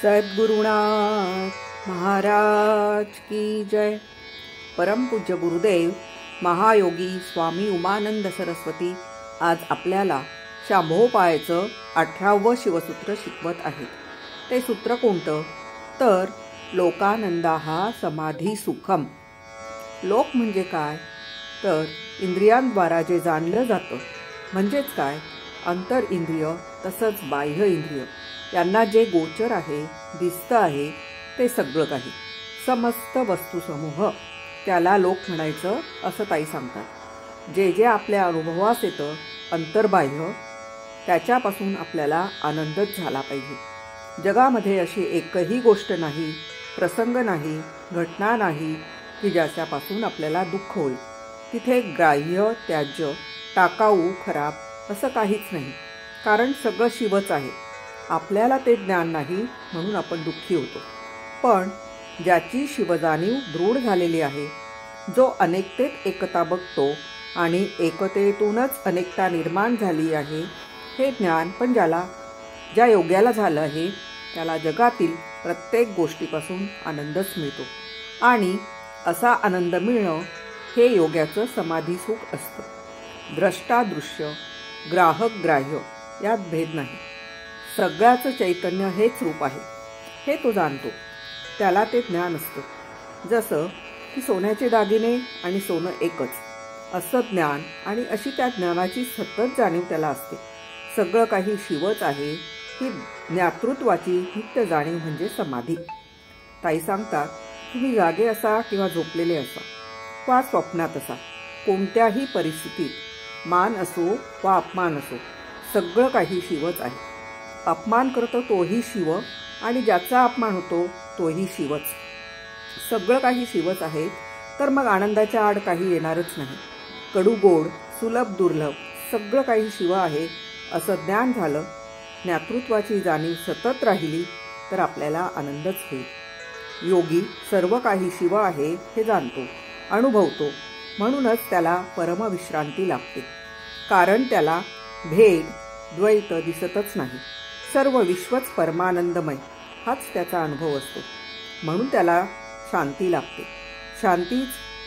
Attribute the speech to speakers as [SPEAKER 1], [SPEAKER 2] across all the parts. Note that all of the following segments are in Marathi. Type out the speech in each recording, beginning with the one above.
[SPEAKER 1] सद्गुरुनाथ महाराज की जय। परमपूज्य गुरुदेव महायोगी स्वामी उमानंद सरस्वती आज आपल्याला शांभोपायाचं 18वं शिवसूत्र शिकवत आहेत। ते सूत्र कोणतं तर लोकानंदाः समाधी सुखम। लोक म्हणजे काय तर इंद्रियांद्वारा जे जाणलं जातं म्हणजेच काय अंतर इंद्रिय तसंच बाह्य इंद्रिय यांना जे गोचर आहे दिसतं आहे ते सगळं काही समस्त वस्तुसमूह त्याला लोक म्हणायचं असं ताई सांगतात। जे जे आपल्या अनुभवास येतं अंतर्बाह्य त्याच्यापासून आपल्याला आनंदच झाला पाहिजे। जगामध्ये अशी एकही गोष्ट नाही, प्रसंग नाही, घटना नाही की ज्याच्यापासून आपल्याला दुःख होईल। तिथे ग्राह्य त्याज्य टाकाऊ खराब असं काहीच नाही, कारण सगळं शिवच आहे। आपल्याला ते ज्ञान नाही म्हणून आपण दुःखी होतो। पण ज्याची शिवजाणीव दृढ झालेली आहे, जो अनेकतेत एकता बघतो आणि एकतेतूनच अनेकता निर्माण झाली आहे, हे ज्ञान पण ज्या योग्याला झालं आहे त्याला जगातील प्रत्येक गोष्टीपासून आनंदच मिळतो। आणि असा आनंद मिळणं हे योग्याचं समाधी सुख असतं। द्रष्टा दृश्य ग्राहक ग्राह्य यात भेद नाही। सगळ्याचं चैतन्य हेच रूप आहे हे तो जाणतो, त्याला ते ज्ञान असतं। जसं की सोन्याचे दागिने आणि सोनं एकच असं ज्ञान आणि अशी त्या ज्ञानाची सतत जाणीव त्याला असते। सगळं काही शिवच आहे ही ज्ञातृत्वाची नित्य जाणीव म्हणजे समाधी। ताई सांगतात, तुम्ही जागे असा किंवा झोपलेले असा वा स्वप्नात असा, कोणत्याही परिस्थितीत मान असो वा अपमान असो सगळं काही शिवच आहे। अपमान करतो तोही शिव आणि ज्याचा अपमान होतो तोही शिवच। सगळं काही शिवच आहे तर मग आनंदाच्या आड काही येणारच नाही। कडू गोड सुलभ दुर्लभ सगळं काही शिव आहे असं ज्ञान झालं, ज्ञातृत्वाची जाणीव सतत राहिली तर आपल्याला आनंदच होईल। योगी सर्व काही शिव आहे हे जाणतो, अनुभवतो, म्हणूनच त्याला परमविश्रांती लाभते। कारण त्याला भेद द्वैत दिसतच नाही, सर्व विश्वच परमानंदमय हाच त्याचा अनुभव असतो, म्हणून त्याला शांती लाभते।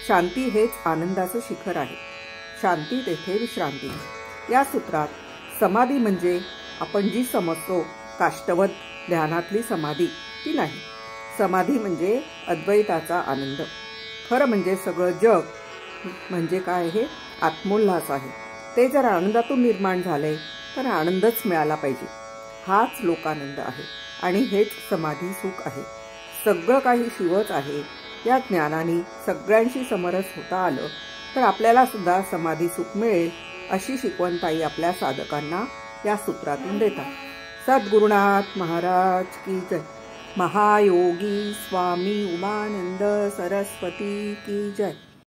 [SPEAKER 1] शांती हेच आनंदाचं शिखर आहे। शांती तेथे विश्रांती। या सूत्रात समाधी म्हणजे आपण जी समजतो काष्ठवत ध्यानातली समाधी ती नाही। समाधी म्हणजे अद्वैताचा आनंद। खरं म्हणजे सगळं जग म्हणजे काय हे आत्मोल्लास आहे। ते जर आनंदातून निर्माण झाले तर आनंदच मिळाला पाहिजे। हाच लोकानंद आहे आणि हेच समाधी सुख आहे। सगळं काही शिवच आहे या ज्ञानाने सगळ्यांशी समरस होता आलं तर आपल्याला सुद्धा समाधी सुख मिळेल अशी शिकवण ताई आपल्या साधकांना या सूत्रातून देतात। सद्गुरुनाथ महाराज की जय। महायोगी स्वामी उमानंद सरस्वती की जय।